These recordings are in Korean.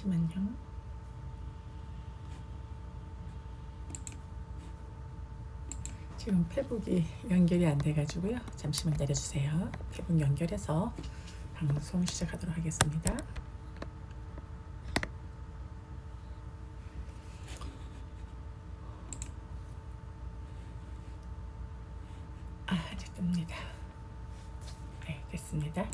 잠시만요. 지금 페북이 연결이 안 돼가지고요. 잠시만 기다려주세요. 페북 연결해서 방송 시작하도록 하겠습니다. 이제 뜹니다. 네, 됐습니다.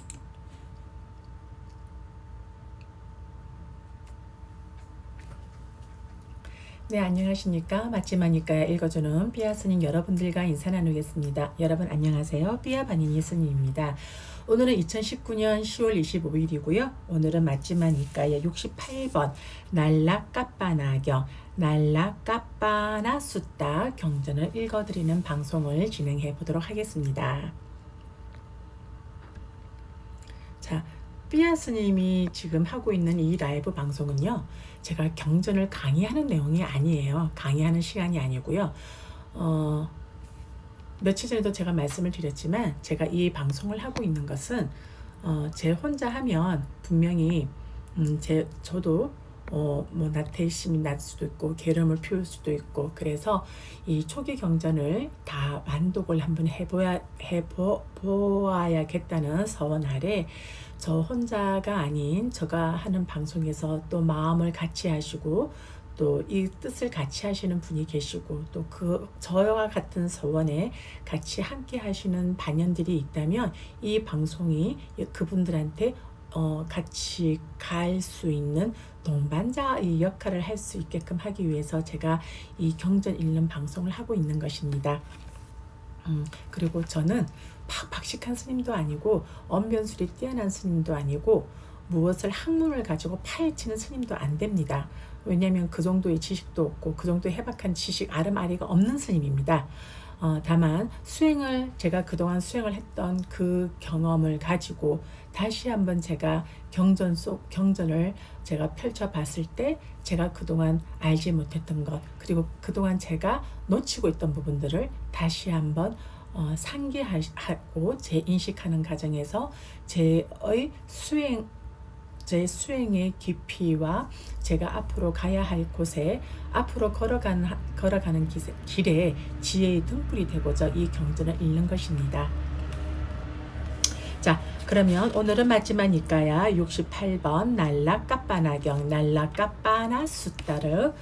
네, 안녕하십니까. 맛집하니까 읽어주는 삐아 스님 여러분들과 인사 나누겠습니다. 여러분 안녕하세요. 삐아 반인이 스님입니다. 오늘은 2019년 10월 25일이고요. 오늘은 맛집하니까의 68번 날라까빠나경 날라까빠나 숫다 경전을 읽어드리는 방송을 진행해 보도록 하겠습니다. 자, 삐아 스님이 지금 하고 있는 이 라이브 방송은요, 제가 경전을 강의하는 내용이 아니에요. 강의하는 시간이 아니고요. 며칠 전에도 제가 말씀을 드렸지만, 제가 이 방송을 하고 있는 것은 제 혼자 하면 분명히 저도 뭐 나태심이 날 수도 있고 게으름을 피울 수도 있고, 그래서 이 초기 경전을 다 완독을 한번 해보아야겠다는 서원 아래 저 혼자가 아닌 제가 하는 방송에서 또 마음을 같이 하시고 또 이 뜻을 같이 하시는 분이 계시고 또 저와 같은 서원에 같이 함께 하시는 반연들이 있다면 이 방송이 그분들한테 같이 갈 수 있는 동반자의 역할을 할 수 있게끔 하기 위해서 제가 이 경전 읽는 방송을 하고 있는 것입니다. 그리고 저는 박식한 스님도 아니고 언변술이 뛰어난 스님도 아니고 무엇을 학문을 가지고 파헤치는 스님도 안 됩니다. 왜냐하면 그 정도의 지식도 없고 그 정도의 해박한 지식 아름아리가 없는 스님입니다. 다만 제가 그동안 수행을 했던 그 경험을 가지고 다시 한번 제가 경전을 제가 펼쳐봤을 때 제가 그동안 알지 못했던 것, 그리고 그동안 제가 놓치고 있던 부분들을 다시 한번 상기하고 재인식하는 과정에서 제 수행의 깊이와 제가 앞으로 가야 할 곳에 앞으로 걸어가는 길에 지혜의 등불이 되고자 이 경전을 읽는 것입니다. 자, 그러면 오늘은 마지막이니까야 68번 날라까빠나경 날라까빠나 숫다를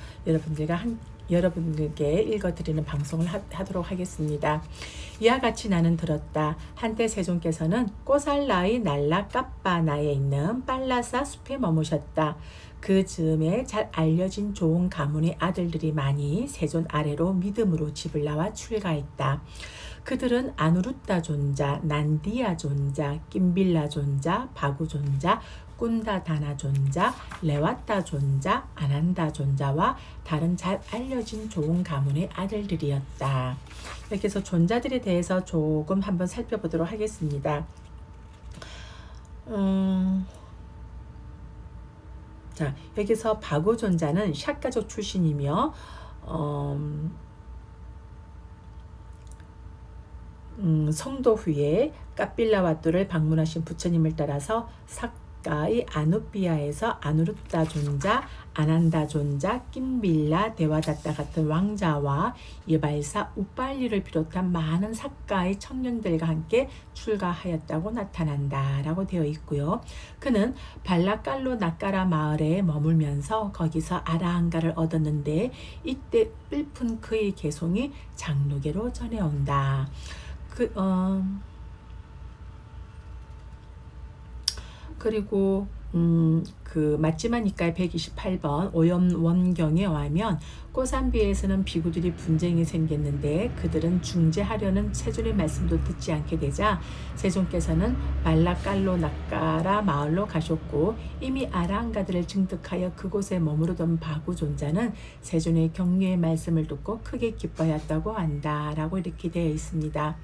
여러분들께 읽어드리는 방송을 하도록 하겠습니다. 이와 같이 나는 들었다. 한때 세존께서는 꼬살라의 날라까빠나에 있는 빨라사 숲에 머무셨다. 그 즈음에 잘 알려진 좋은 가문의 아들들이 많이 세존 아래로 믿음으로 집을 나와 출가했다. 그들은 아누루타 존자, 난디아 존자, 김빌라 존자, 바구 존자, 꾼다다나 존자, 레와타 존자, 아난다 존자와 다른 잘 알려진 좋은 가문의 아들들이었다. 여기서 존자들에 대해서 조금 한번 살펴보도록 하겠습니다. 자, 여기서 바구 존자는 샷가족 출신이며 성도 후에 까빌라와뚜를 방문하신 부처님을 따라서 삭가의 아누비아에서 아누루타 존자, 아난다 존자, 김빌라, 데와다타 같은 왕자와 이발사 우빨리를 비롯한 많은 삭가의 청년들과 함께 출가하였다고 나타난다 라고 되어 있고요. 그는 발라깔로 나까라 마을에 머물면서 거기서 아라한가를 얻었는데 이때 읊은 그의 개송이 장로계로 전해온다. 그리고 그 맞지마니까의 128번 오염원경에 의하면 꼬산비에서는 비구들이 분쟁이 생겼는데 그들은 중재하려는 세존의 말씀도 듣지 않게 되자 세존께서는 발라깔로 나까라 마을로 가셨고 이미 아라한가들을 증득하여 그곳에 머무르던 바구 존자는 세존의 격려의 말씀을 듣고 크게 기뻐하였다고 한다 라고 이렇게 되어 있습니다.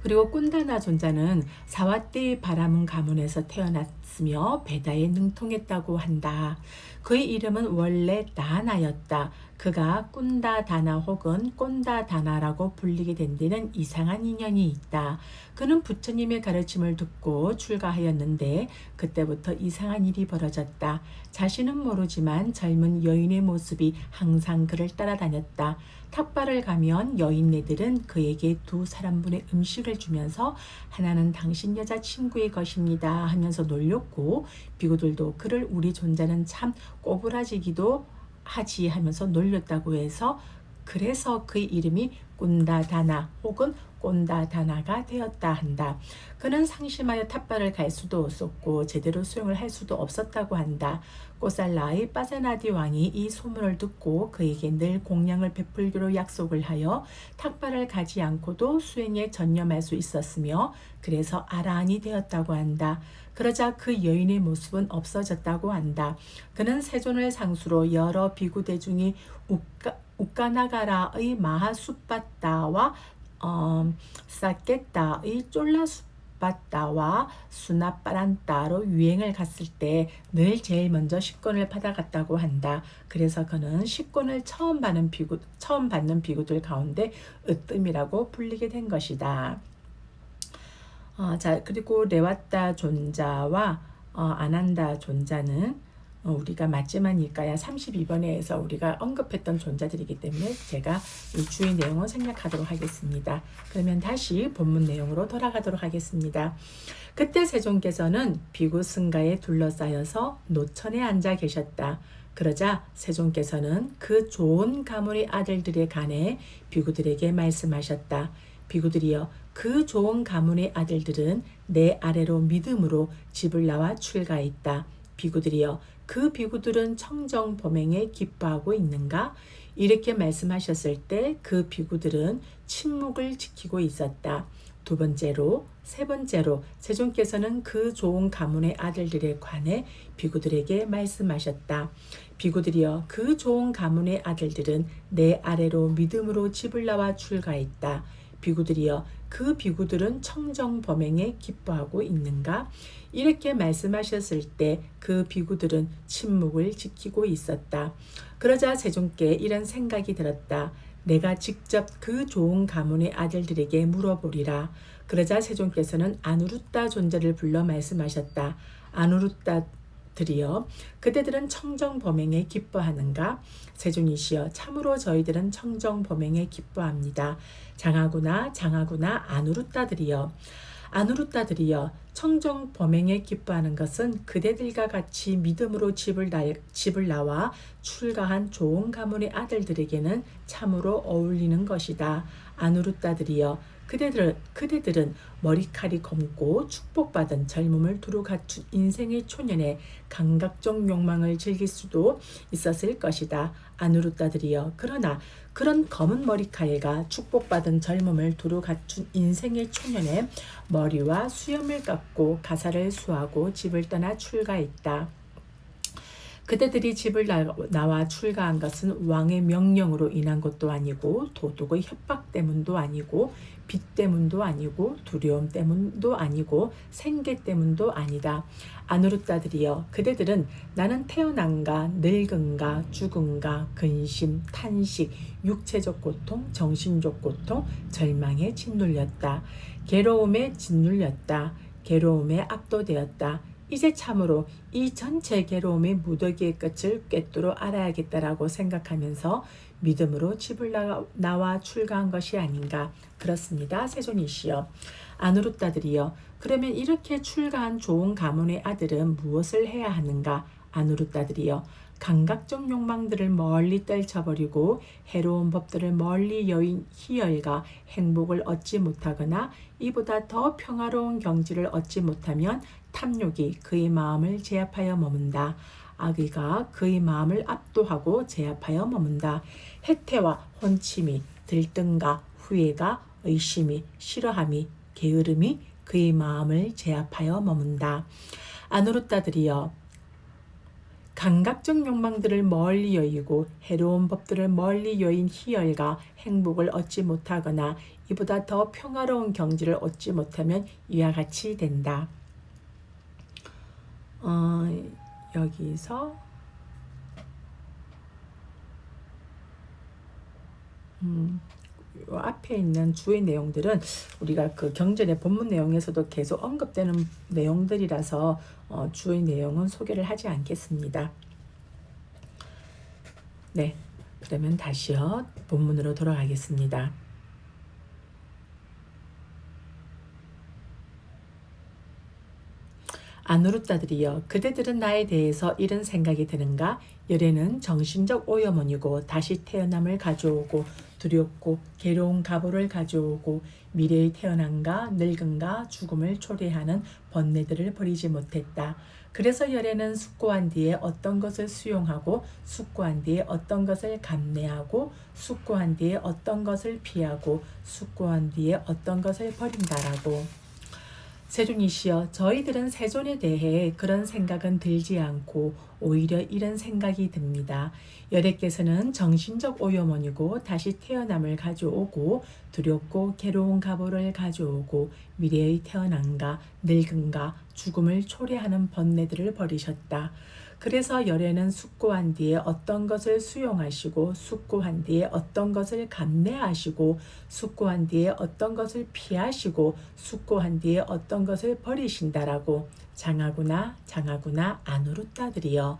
그리고 꾼다나 존자는 사와떼의 바라문 가문에서 태어났으며 베다에 능통했다고 한다. 그의 이름은 원래 나나였다. 그가 꾼다다나 혹은 꼰다다나라고 불리게 된 데는 이상한 인연이 있다. 그는 부처님의 가르침을 듣고 출가하였는데 그때부터 이상한 일이 벌어졌다. 자신은 모르지만 젊은 여인의 모습이 항상 그를 따라다녔다. 탁발을 가면 여인네들은 그에게 두 사람분의 음식을 주면서 하나는 당신 여자친구의 것입니다 하면서 놀렸고, 비구들도 그를 우리 존자는 참 꼬부라지기도 하지 하면서 놀렸다고 해서, 그래서 그의 이름이 꾼다다나 혹은 꼰다다나가 되었다 한다. 그는 상심하여 탑발을 갈 수도 없었고 제대로 수영을 할 수도 없었다고 한다. 꼬살라의 빠세나디 왕이 이 소문을 듣고 그에게 늘 공양을 베풀기로 약속을 하여 탁발을 가지 않고도 수행에 전념할 수 있었으며 그래서 아라한이 되었다고 한다. 그러자 그 여인의 모습은 없어졌다고 한다. 그는 세존을 상수로 여러 비구 대중이 우까나가라의 마하수빠따와 사케따의 쫄라수빠따와 수나빠란따로 유행을 갔을 때 늘 제일 먼저 식권을 받아갔다고 한다. 그래서 그는 식권을 처음 받는 비구들 가운데 으뜸이라고 불리게 된 것이다. 자, 그리고 레와따 존자와 아난다 존자는 우리가 맞지만일까야 32번에서 우리가 언급했던 존자들이기 때문에 제가 이 주의 내용을 생략하도록 하겠습니다. 그러면 다시 본문 내용으로 돌아가도록 하겠습니다. 그때 세존께서는 비구 승가에 둘러싸여서 노천에 앉아 계셨다. 그러자 세존께서는 그 좋은 가문의 아들들에 관해 비구들에게 말씀하셨다. 비구들이여, 그 좋은 가문의 아들들은 내 아래로 믿음으로 집을 나와 출가했다. 비구들이여, 그 비구들은 청정 범행에 기뻐하고 있는가? 이렇게 말씀하셨을 때 그 비구들은 침묵을 지키고 있었다. 세 번째로 세존께서는 그 좋은 가문의 아들들에 관해 비구들에게 말씀하셨다. 비구들이여, 그 좋은 가문의 아들들은 내 아래로 믿음으로 집을 나와 출가했다. 비구들이여, 그 비구들은 청정 범행에 기뻐하고 있는가? 이렇게 말씀하셨을 때 그 비구들은 침묵을 지키고 있었다. 그러자 세존께 이런 생각이 들었다. 내가 직접 그 좋은 가문의 아들들에게 물어보리라. 그러자 세존께서는 아누루따 존자를 불러 말씀하셨다. 아누루따들이여, 그대들은 청정 범행에 기뻐하는가? 세존이시여, 참으로 저희들은 청정 범행에 기뻐합니다. 장하구나 아누루따들이여. 아누루따들이여, 청정 범행에 기뻐하는 것은 그대들과 같이 믿음으로 집을 나와 출가한 좋은 가문의 아들들에게는 참으로 어울리는 것이다. 아누루따들이여, 그대들은 머리칼이 검고 축복받은 젊음을 두루 갖춘 인생의 초년에 감각적 욕망을 즐길 수도 있었을 것이다. 아누루따들이여, 그러나 그런 검은 머리칼과 축복받은 젊음을 두루 갖춘 인생의 초년에 머리와 수염을 깎고 가사를 수하고 집을 떠나 출가했다. 그대들이 집을 나와 출가한 것은 왕의 명령으로 인한 것도 아니고 도둑의 협박 때문도 아니고 빚 때문도 아니고 두려움 때문도 아니고 생계 때문도 아니다. 아누루따들이여, 그대들은 나는 태어난가 늙은가 죽은가 근심 탄식 육체적 고통 정신적 고통 절망에 짓눌렸다. 괴로움에 짓눌렸다. 괴로움에 압도되었다. 이제 참으로 이 전체 괴로움의 무더기의 끝을 꿰뚫어 알아야겠다라고 생각하면서 믿음으로 집을 나와 출가한 것이 아닌가. 그렇습니다. 세존이시여. 아누루따들이여, 그러면 이렇게 출가한 좋은 가문의 아들은 무엇을 해야 하는가? 아누루따들이여, 감각적 욕망들을 멀리 떨쳐버리고 해로운 법들을 멀리 여인 희열과 행복을 얻지 못하거나 이보다 더 평화로운 경지를 얻지 못하면 탐욕이 그의 마음을 제압하여 머문다. 악의가 그의 마음을 압도하고 제압하여 머문다. 해태와 혼침이 들뜬가 후회가 의심이 싫어함이 게으름이 그의 마음을 제압하여 머문다. 아누루따들이여, 감각적 욕망들을 멀리 여의고 해로운 법들을 멀리 여인 희열과 행복을 얻지 못하거나 이보다 더 평화로운 경지를 얻지 못하면 이와 같이 된다. 여기서 요 앞에 있는 주의 내용들은 우리가 그 경전의 본문 내용에서도 계속 언급되는 내용들이라서 주의 내용은 소개를 하지 않겠습니다. 네, 그러면 다시요 본문으로 돌아가겠습니다. 아누르따들이여, 그대들은 나에 대해서 이런 생각이 드는가? 열애는 정신적 오염원이고 다시 태어남을 가져오고 두렵고 괴로운 가보를 가져오고 미래의 태어남과 늙음과 죽음을 초래하는 번뇌들을 버리지 못했다. 그래서 열애는 숙고한 뒤에 어떤 것을 수용하고 숙고한 뒤에 어떤 것을 감내하고 숙고한 뒤에 어떤 것을 피하고 숙고한 뒤에 어떤 것을 버린다라고. 세존이시여, 저희들은 세존에 대해 그런 생각은 들지 않고 오히려 이런 생각이 듭니다. 열애께서는 정신적 오염원이고 다시 태어남을 가져오고 두렵고 괴로운 가보를 가져오고 미래의 태어남과 늙음과 죽음을 초래하는 번뇌들을 버리셨다. 그래서 열애는 숙고한 뒤에 어떤 것을 수용하시고 숙고한 뒤에 어떤 것을 감내하시고 숙고한 뒤에 어떤 것을 피하시고 숙고한 뒤에 어떤 것을 버리신다라고. 장하구나 아누르따들이여,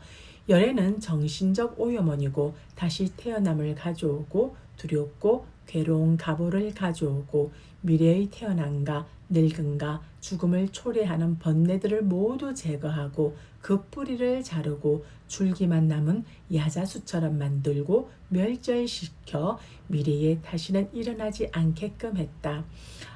열애는 정신적 오염원이고 다시 태어남을 가져오고 두렵고 괴로운 가보를 가져오고 미래의 태어남과 늙음과 죽음을 초래하는 번뇌들을 모두 제거하고 그 뿌리를 자르고 줄기만 남은 야자수처럼 만들고 멸절시켜 미래에 다시는 일어나지 않게끔 했다.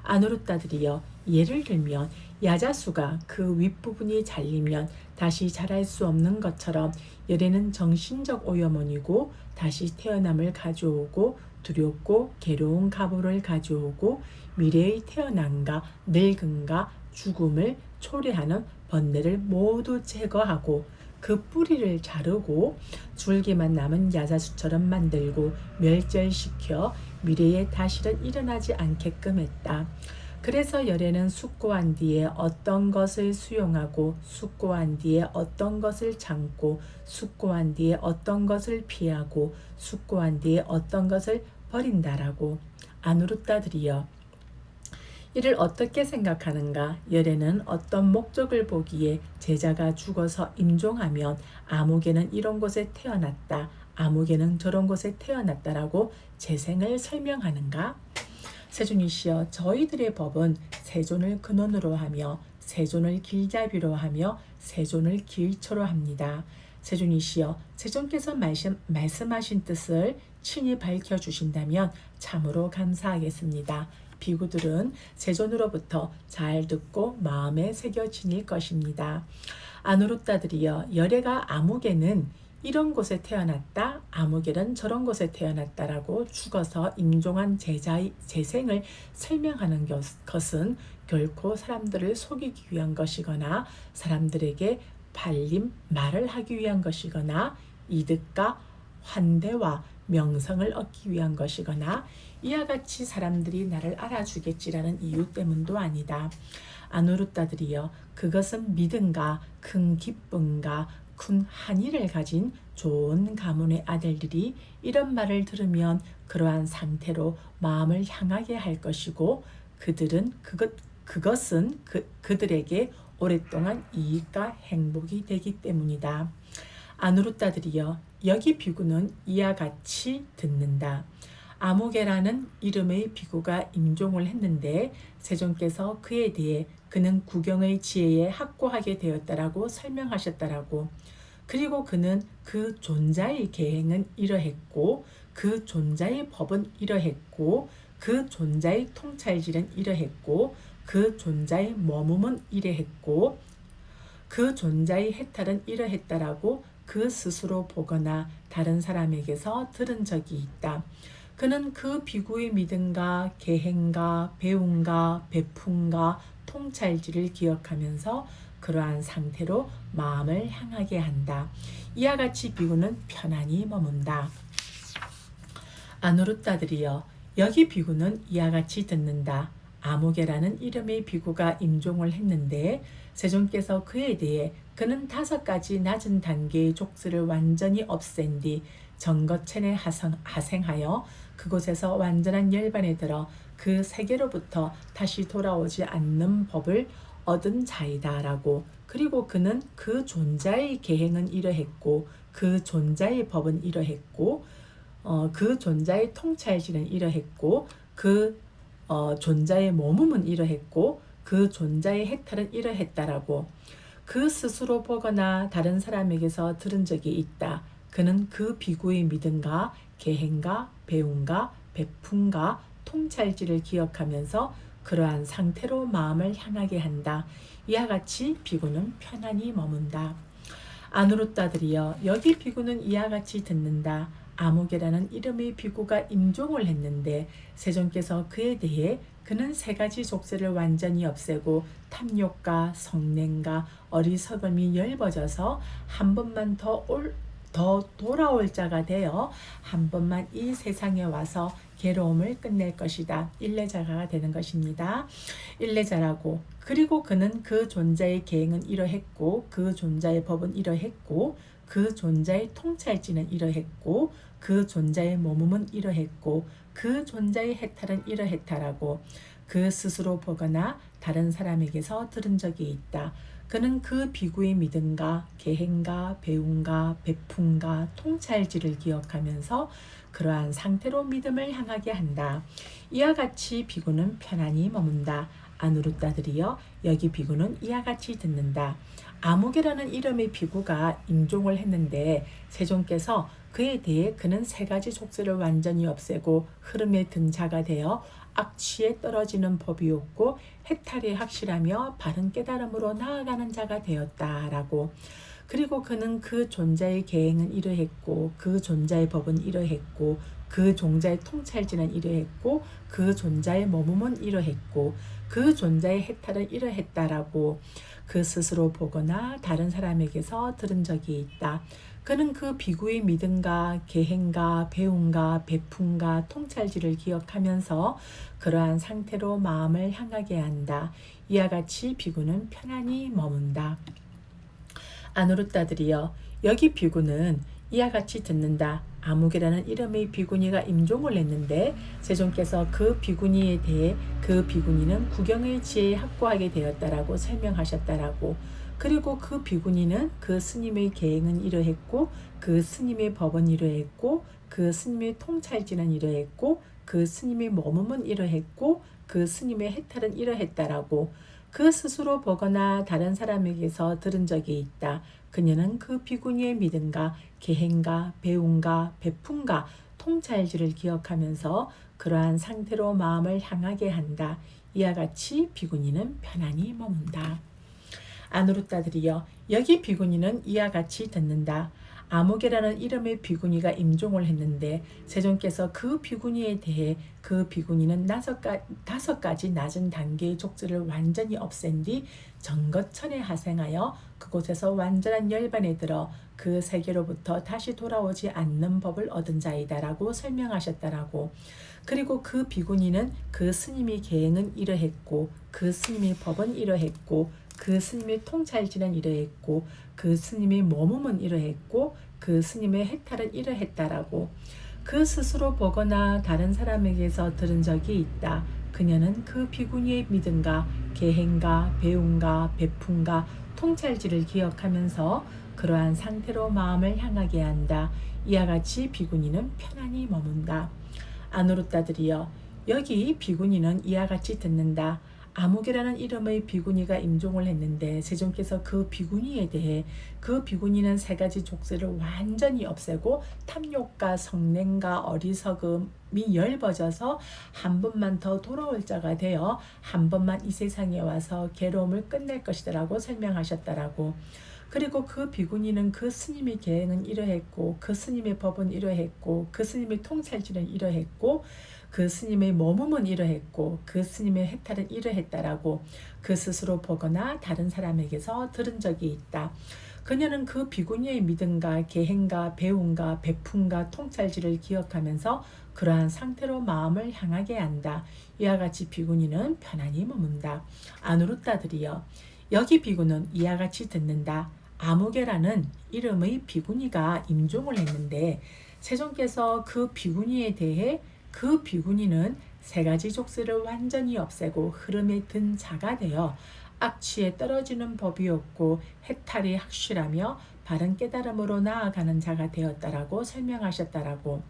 아누르따들이여, 예를 들면 야자수가 그 윗부분이 잘리면 다시 자랄 수 없는 것처럼 열애는 정신적 오염원이고 다시 태어남을 가져오고 두렵고 괴로운 가보를 가져오고 미래의 태어남과 늙음과 죽음을 초래하는 번뇌를 모두 제거하고 그 뿌리를 자르고 줄기만 남은 야자수처럼 만들고 멸절시켜 미래에 다시는 일어나지 않게끔 했다. 그래서 열애는 숙고한 뒤에 어떤 것을 수용하고 숙고한 뒤에 어떤 것을 참고 숙고한 뒤에 어떤 것을 피하고 숙고한 뒤에 어떤 것을 버린다라고. 아누르따들이여, 이를 어떻게 생각하는가? 열애는 어떤 목적을 보기에 제자가 죽어서 임종하면 아무개는 이런 곳에 태어났다, 아무개는 저런 곳에 태어났다라고 재생을 설명하는가? 세존이시여, 저희들의 법은 세존을 근원으로 하며 세존을 길잡이로 하며 세존을 기초로 합니다. 세존이시여, 세존께서 말씀하신 뜻을 친히 밝혀주신다면 참으로 감사하겠습니다. 비구들은 세존으로부터 잘 듣고 마음에 새겨 지닐 것입니다. 아누르따들이여, 열애가 아무개는 이런 곳에 태어났다, 아무개는 저런 곳에 태어났다라고 죽어서 임종한 제자의 재생을 설명하는 것은 결코 사람들을 속이기 위한 것이거나 사람들에게 팔림 말을 하기 위한 것이거나 이득과 환대와 명성을 얻기 위한 것이거나 이와 같이 사람들이 나를 알아주겠지라는 이유 때문도 아니다. 아누르따들이여, 그것은 믿음과 큰 기쁨과 큰 한의를 가진 좋은 가문의 아들들이 이런 말을 들으면 그러한 상태로 마음을 향하게 할 것이고 그것은 그들에게 오랫동안 이익과 행복이 되기 때문이다. 아누르따들이여, 여기 비구는 이와 같이 듣는다. 아무개라는 이름의 비구가 임종을 했는데 세존께서 그에 대해 그는 구경의 지혜에 확고하게 되었다라고 설명하셨다라고. 그리고 그는 그 존자의 계행은 이러했고 그 존자의 법은 이러했고 그 존자의 통찰질은 이러했고 그 존자의 머금은 이러했고 그 존자의 해탈은 이러했다라고 그 스스로 보거나 다른 사람에게서 들은 적이 있다. 그는 그 비구의 믿음과 계행과 배움과 베품과 통찰질을 기억하면서 그러한 상태로 마음을 향하게 한다. 이와 같이 비구는 편안히 머문다. 아누르따들이여, 여기 비구는 이와 같이 듣는다. 아무개라는 이름의 비구가 임종을 했는데 세존께서 그에 대해 그는 5가지 낮은 단계의 족수를 완전히 없앤 뒤 정거천에 하생하여 그곳에서 완전한 열반에 들어 그 세계로부터 다시 돌아오지 않는 법을 얻은 자이다라고. 그리고 그는 그 존자의 계행은 이러했고 그 존자의 법은 이러했고 그 존자의 통찰지는 이러했고 그 존자의 몸음은 이러했고 그 존자의 해탈은 이러했다라고. 그 스스로 보거나 다른 사람에게서 들은 적이 있다. 그는 그 비구의 믿음과 계행과 배움과 베품과 통찰지를 기억하면서 그러한 상태로 마음을 향하게 한다. 이와 같이 비구는 편안히 머문다. 아누르따들이여, 여기 비구는 이와 같이 듣는다. 아무개라는 이름의 비구가 임종을 했는데 세존께서 그에 대해 그는 세 가지 족쇄를 완전히 없애고 탐욕과 성냄과 어리석음이 엷어져서 한 번만 더 돌아올 자가 되어 한 번만 이 세상에 와서 괴로움을 끝낼 것이다. 일례자가 되는 것입니다. 일례자라고. 그리고 그는 그 존자의 계행은 이러했고 그 존자의 법은 이러했고 그 존자의 통찰지는 이러했고 그 존자의 몸음은 이러했고 그 존자의 해탈은 이러했다라고. 그 스스로 보거나 다른 사람에게서 들은 적이 있다. 그는 그 비구의 믿음과 계행과 배움과 베품과 통찰지를 기억하면서 그러한 상태로 믿음을 향하게 한다. 이와 같이 비구는 편안히 머문다. 아누르따들이여, 여기 비구는 이와 같이 듣는다. 아무개라는 이름의 비구가 임종을 했는데 세존께서 그에 대해 그는 세 가지 족쇄를 완전히 없애고 흐름의 등자가 되어 악취에 떨어지는 법이 없고 해탈이 확실하며 바른 깨달음으로 나아가는 자가 되었다라고. 그리고 그는 그 존자의 계행은 이러했고 그 존자의 법은 이러했고 그 존자의 통찰지는 이러했고 그 존자의 몸음은 이러했고 그 존자의 해탈은 이러했다라고. 그 스스로 보거나 다른 사람에게서 들은 적이 있다. 그는 그 비구의 믿음과 계행과 배움과 베품과 통찰지를 기억하면서 그러한 상태로 마음을 향하게 한다. 이와 같이 비구는 편안히 머문다. 아누르따들이여, 여기 비구는 이와 같이 듣는다. 아무개라는 이름의 비구니가 임종을 했는데 세존께서 그 비구니에 대해 그 비구니는 구경의 지혜에 확고하게 되었다라고 설명하셨다라고. 그리고 그 비구니는 그 스님의 계행은 이러했고 그 스님의 법은 이러했고 그 스님의 통찰지는 이러했고 그 스님의 몸음은 이러했고 그 스님의 해탈은 이러했다라고. 그 스스로 보거나 다른 사람에게서 들은 적이 있다. 그녀는 그 비구니의 믿음과 계행과 배움과 베품과 통찰지를 기억하면서 그러한 상태로 마음을 향하게 한다. 이와 같이 비구니는 편안히 머문다. 아누르따들이여, 여기 비구니는 이와 같이 듣는다. 아무개라는 이름의 비구니가 임종을 했는데 세존께서 그 비구니에 대해 그 비구니는 다섯 가지 낮은 단계의 족쇄를 완전히 없앤 뒤 정거천에 하생하여 그곳에서 완전한 열반에 들어 그 세계로부터 다시 돌아오지 않는 법을 얻은 자이다라고 설명하셨다라고. 그리고 그 비구니는 그 스님의 계행은 이러했고 그 스님의 법은 이러했고 그 스님의 통찰지는 이러했고 그 스님의 몸음은 이러했고 그 스님의 해탈은 이러했다라고. 그 스스로 보거나 다른 사람에게서 들은 적이 있다. 그녀는 그 비구니의 믿음과 계행과 배움과 베품과 통찰지를 기억하면서 그러한 상태로 마음을 향하게 한다. 이와 같이 비구니는 편안히 머문다. 아누르따들이여, 여기 비구니는 이와 같이 듣는다. 아무개라는 이름의 비구니가 임종을 했는데 세존께서 그 비구니에 대해 그 비구니는 세 가지 족쇄를 완전히 없애고 탐욕과 성냄과 어리석음이 엷어져서 한 번만 더 돌아올 자가 되어 한 번만 이 세상에 와서 괴로움을 끝낼 것이라고 설명하셨다라고. 그리고 그 비구니는 그 스님의 계행은 이러했고 그 스님의 법은 이러했고 그 스님의 통찰지는 이러했고 그 스님의 몸음은 이러했고 그 스님의 해탈은 이러했다라고. 그 스스로 보거나 다른 사람에게서 들은 적이 있다. 그녀는 그 비구니의 믿음과 계행과 배움과 베품과 통찰지를 기억하면서 그러한 상태로 마음을 향하게 한다. 이와 같이 비구니는 편안히 머문다. 아누르따들이여, 여기 비구는 이와 같이 듣는다. 아무개라는 이름의 비구니가 임종을 했는데 세존께서 그 비구니에 대해 그 비구니는 세 가지 족쇄를 완전히 없애고 흐름에 든 자가 되어 악취에 떨어지는 법이 없고 해탈이 확실하며 바른 깨달음으로 나아가는 자가 되었다라고 설명하셨다라고.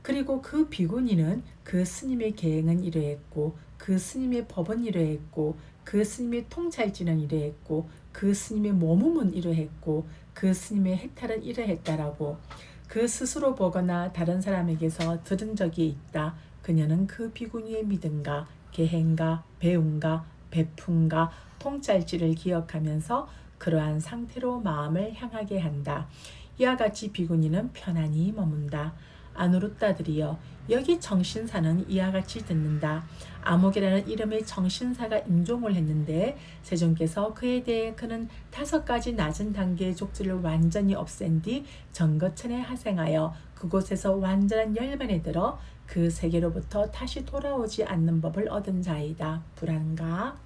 그리고 그 비구니는 그 스님의 계행은 이러했고 그 스님의 법은 이러했고 그 스님의 통찰지는 이러했고 그 스님의 몸음은 이러했고 그 스님의 해탈은 이러했다라고. 그 스스로 보거나 다른 사람에게서 들은 적이 있다. 그녀는 그 비구니의 믿음과 계행과 배움과 베품과 통찰지를 기억하면서 그러한 상태로 마음을 향하게 한다. 이와 같이 비구니는 편안히 머문다. 아누루따들이여, 여기 정신사는 이와 같이 듣는다. 아목이라는 이름의 정신사가 임종을 했는데 세존께서 그에 대해 그는 5가지 낮은 단계의 족지를 완전히 없앤 뒤 정거천에 하생하여 그곳에서 완전한 열반에 들어 그 세계로부터 다시 돌아오지 않는 법을 얻은 자이다. 불안가.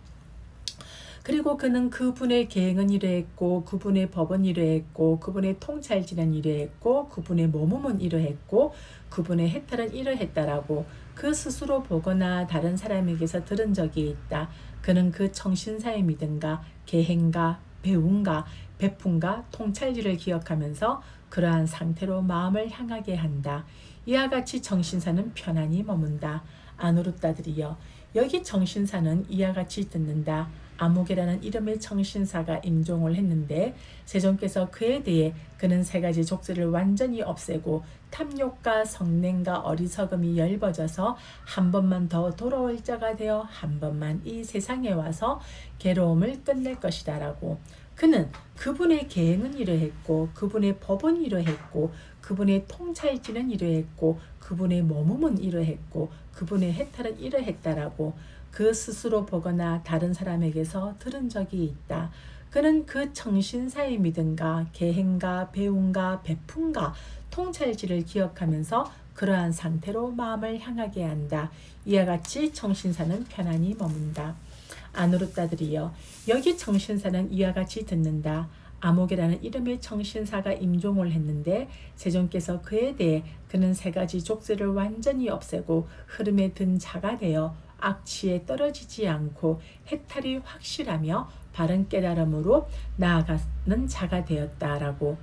그리고 그는 그분의 계행은 이러했고 그분의 법은 이러했고 그분의 통찰지는 이러했고 그분의 몸음은 이러했고 그분의 해탈은 이러했다라고. 그 스스로 보거나 다른 사람에게서 들은 적이 있다. 그는 그 정신사의 믿음과 계행과 배움과 베품과 통찰지를 기억하면서 그러한 상태로 마음을 향하게 한다. 이와 같이 정신사는 편안히 머문다. 아누루따들이여, 여기 정신사는 이와 같이 듣는다. 아목이라는 이름의 정신사가 임종을 했는데 세존께서 그에 대해 그는 3가지 족쇄를 완전히 없애고 탐욕과 성냉과 어리석음이 엷어져서 한 번만 더 돌아올 자가 되어 한 번만 이 세상에 와서 괴로움을 끝낼 것이다라고. 그는 그분의 계행은 이러했고 그분의 법은 이러했고 그분의 통찰지는 이러했고 그분의 몸음은 이러했고 그분의 해탈은 이러했다라고. 그 스스로 보거나 다른 사람에게서 들은 적이 있다. 그는 그 정신사의 믿음과 계행과 배움과 베품과 통찰지를 기억하면서 그러한 상태로 마음을 향하게 한다. 이와 같이 정신사는 편안히 머문다. 아누루따들이여, 여기 정신사는 이와 같이 듣는다. 아목이라는 이름의 정신사가 임종을 했는데 세존께서 그에 대해 그는 3가지 족쇄를 완전히 없애고 흐름에 든 자가 되어 악취에 떨어지지 않고 해탈이 확실하며 바른 깨달음으로 나아가는 자가 되었다라고.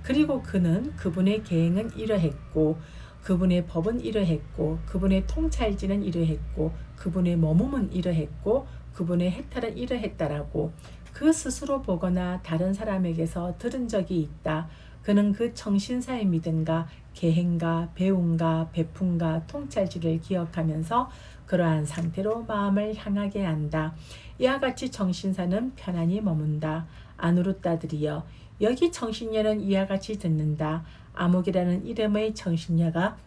그리고 그는 그분의 계행은 이러했고 그분의 법은 이러했고 그분의 통찰지는 이러했고 그분의 몸음은 이러했고 그분의 해탈은 이러했다라고. 그 스스로 보거나 다른 사람에게서 들은 적이 있다. 그는 그 정신사의 믿음과 계행과 배움과 베품과 통찰지를 기억하면서 그러한 상태로 마음을 향하게 한다. 이와 같이 정신사는 편안히 머문다. 아누루따들이여, 여기 정신녀는 이와 같이 듣는다. 아목이라는 이름의 정신녀가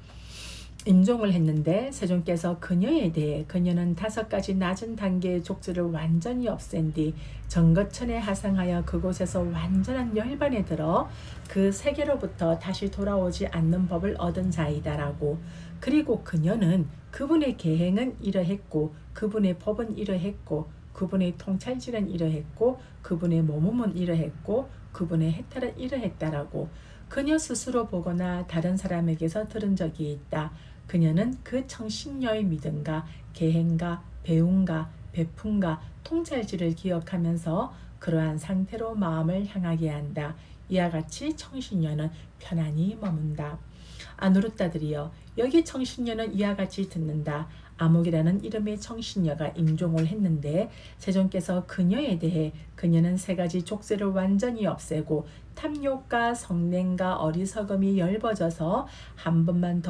임종을 했는데 세존께서 그녀에 대해 그녀는 5가지 낮은 단계의 족쇄를 완전히 없앤 뒤 정거천에 하상하여 그곳에서 완전한 열반에 들어 그 세계로부터 다시 돌아오지 않는 법을 얻은 자이다라고. 그리고 그녀는 그분의 계행은 이러했고 그분의 법은 이러했고 그분의 통찰지는 이러했고 그분의 몸음은 이러했고 그분의 해탈은 이러했다라고. 그녀 스스로 보거나 다른 사람에게서 들은 적이 있다. 그녀는 그 정신녀의 믿음과 계행과 배움과 베품과 통찰지를 기억하면서 그러한 상태로 마음을 향하게 한다. 이와 같이 정신녀는 편안히 머문다. 아누루따들이여, 여기 정신녀는 이와 같이 듣는다. 아목이라는 이름의 정신녀가 임종을 했는데 세존께서 그녀에 대해 그녀는 3가지 족쇄를 완전히 없애고 탐욕과 성냉과 어리석음이 엷어져서 한 번만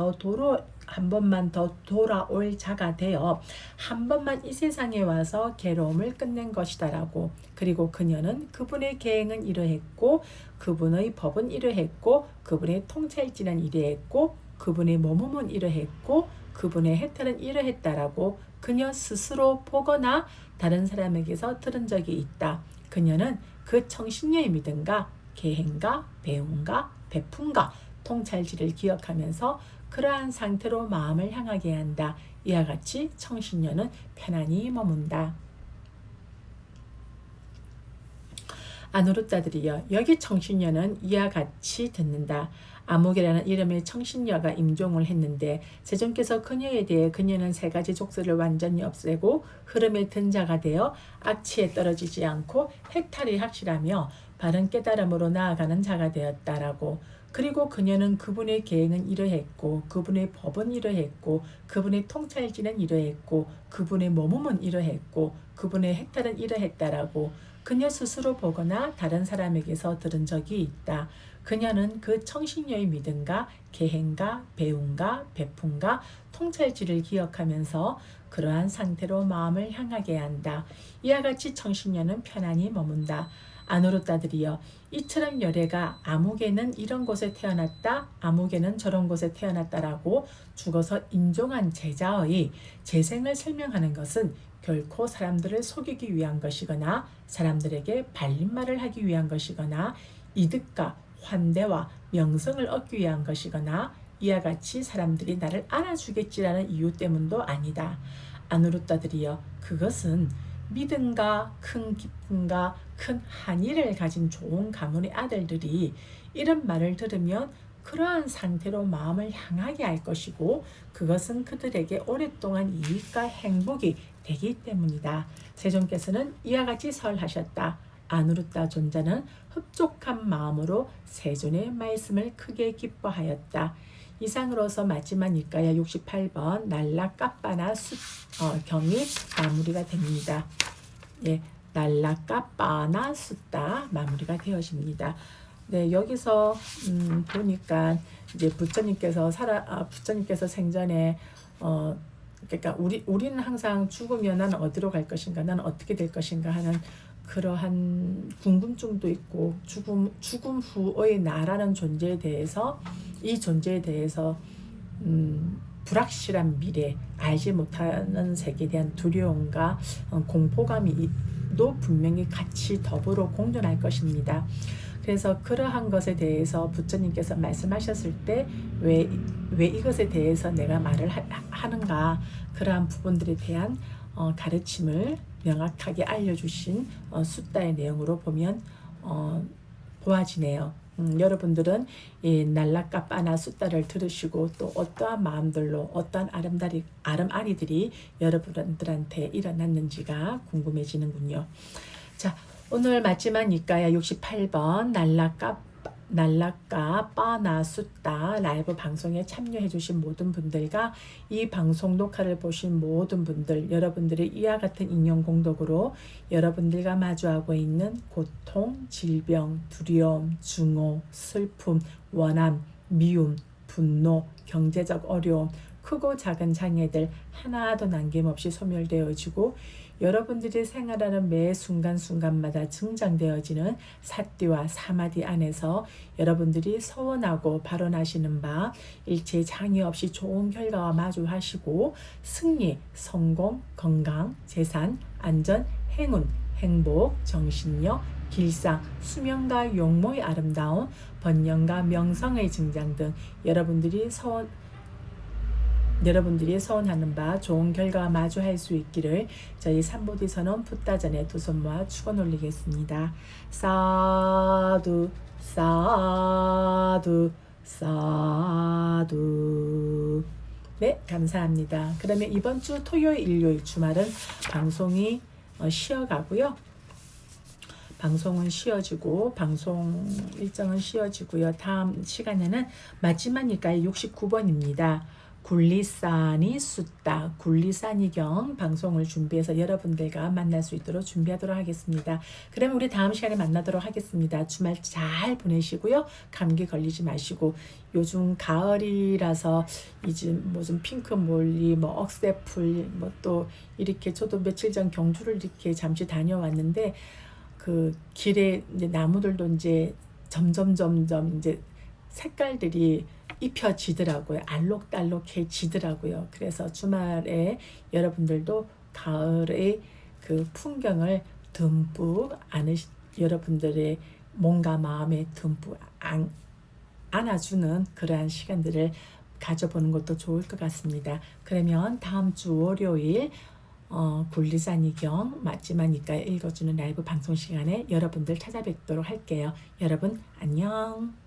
더 돌아올 자가 되어 한 번만 이 세상에 와서 괴로움을 끝낸 것이다라고. 그리고 그녀는 그분의 계행은 이러했고 그분의 법은 이러했고 그분의 통찰지는 이러했고 그분의 몸음은 이러했고 그분의 해탈은 이러했다라고. 그녀 스스로 보거나 다른 사람에게서 들은 적이 있다. 그녀는 그 정신녀의 믿음과 계행과 배움과 베품과 통찰지를 기억하면서 그러한 상태로 마음을 향하게 한다. 이와 같이 청신녀는 편안히 머문다. 아누르따들이여 여기 청신녀는 이와 같이 듣는다. 아무개라는 이름의 청신녀가 임종을 했는데 세존께서 그녀에 대해 그녀는 세 가지 족쇄를 완전히 없애고 흐름에 든 자가 되어 악취에 떨어지지 않고 해탈이 확실하며 바른 깨달음으로 나아가는 자가 되었다라고. 그리고 그녀는 그분의 계획은 이러했고 그분의 법은 이러했고 그분의 통찰지는 이러했고 그분의 머금은 이러했고 그분의 해탈은 이러했다라고 그녀 스스로 보거나 다른 사람에게서 들은 적이 있다. 그녀는 그 청신녀의 믿음과 계행과 배움과 베품과 통찰지를 기억하면서 그러한 상태로 마음을 향하게 한다. 이와 같이 청신녀는 편안히 머문다. 아누르따들이여 이처럼 열애가 아무개는 이런 곳에 태어났다 아무개는 저런 곳에 태어났다라고 죽어서 인종한 제자의 재생을 설명하는 것은 결코 사람들을 속이기 위한 것이거나 사람들에게 발림말을 하기 위한 것이거나 이득과 환대와 명성을 얻기 위한 것이거나 이와 같이 사람들이 나를 알아주겠지라는 이유 때문도 아니다. 아누르따들이여 그것은 믿음과 큰 기쁨과 큰 한의를 가진 좋은 가문의 아들들이 이런 말을 들으면 그러한 상태로 마음을 향하게 할 것이고 그것은 그들에게 오랫동안 이익과 행복이 되기 때문이다. 세존께서는 이와 같이 설하셨다. 아누르따 존자는 흡족한 마음으로 세존의 말씀을 크게 기뻐하였다. 이상으로서 마지막 니까야 68번 날라 까빠나 경이 마무리가 됩니다. 예, 날라 까빠나 숫다 마무리가 되어집니다. 네, 여기서 보니까 이제 부처님께서 부처님께서 생전에 그러니까 우리는 항상 죽으면 나는 어디로 갈 것인가, 나는 어떻게 될 것인가 하는 그러한 궁금증도 있고 죽음 후의 나라는 존재에 대해서 이 존재에 대해서 불확실한 미래, 알지 못하는 세계에 대한 두려움과 공포감이도 분명히 같이 더불어 공존할 것입니다. 그래서 그러한 것에 대해서 부처님께서 말씀하셨을 때 왜 이것에 대해서 내가 말을 하는가 그러한 부분들에 대한 가르침을 명확하게 알려주신 숫다의 내용으로 보면 보아지네요. 여러분들은 이 날라까빠나 숫다를 들으시고 또 어떠한 마음들로 어떠한 아름아리들이 여러분들한테 일어났는지가 궁금해지는군요. 자, 오늘 마지막 니까야 68번 날라까빠나 숫다 라이브 방송에 참여해 주신 모든 분들과 이 방송 녹화를 보신 모든 분들, 여러분들의 이와 같은 인연 공덕으로 여러분들과 마주하고 있는 고통, 질병, 두려움, 증오, 슬픔, 원함, 미움, 분노, 경제적 어려움, 크고 작은 장애들 하나도 남김없이 소멸되어지고 여러분들이 생활하는 매 순간순간마다 증장되어지는 사띠와 사마디 안에서 여러분들이 소원하고 발언하시는 바 일체 장애 없이 좋은 결과와 마주하시고 승리, 성공, 건강, 재산, 안전, 행운, 행복, 정신력, 길상, 수명과 용모의 아름다움, 번영과 명성의 증장 등 여러분들이 소원하는 바 좋은 결과와 마주할 수 있기를 저희 삼보디선언 풋다전에 두 손 모아 축원 올리겠습니다. 사두 사두 사두. 네, 감사합니다. 그러면 이번 주 토요일 일요일 주말은 방송이 쉬어가고요. 방송은 쉬어지고 방송 일정은 쉬어지고요. 다음 시간에는 마지막이니까 69번입니다. 굴리산이 숫다 굴리산이경 방송을 준비해서 여러분들과 만날 수 있도록 준비하도록 하겠습니다. 그러면 우리 다음 시간에 만나도록 하겠습니다. 주말 잘 보내시고요. 감기 걸리지 마시고 요즘 가을이라서 이제 무슨 핑크몰리 억새풀 또 이렇게 저도 며칠 전 경주를 이렇게 잠시 다녀왔는데 그 길에 이제 나무들도 이제 점점 이제 색깔들이 입혀지더라고요. 알록달록해지더라고요. 그래서 주말에 여러분들도 가을의 그 풍경을 듬뿍 여러분들의 몸과 마음에 듬뿍 안아주는 그러한 시간들을 가져보는 것도 좋을 것 같습니다. 그러면 다음 주 월요일 굴리산이경 맞지마니까 읽어주는 라이브 방송 시간에 여러분들 찾아뵙도록 할게요. 여러분 안녕.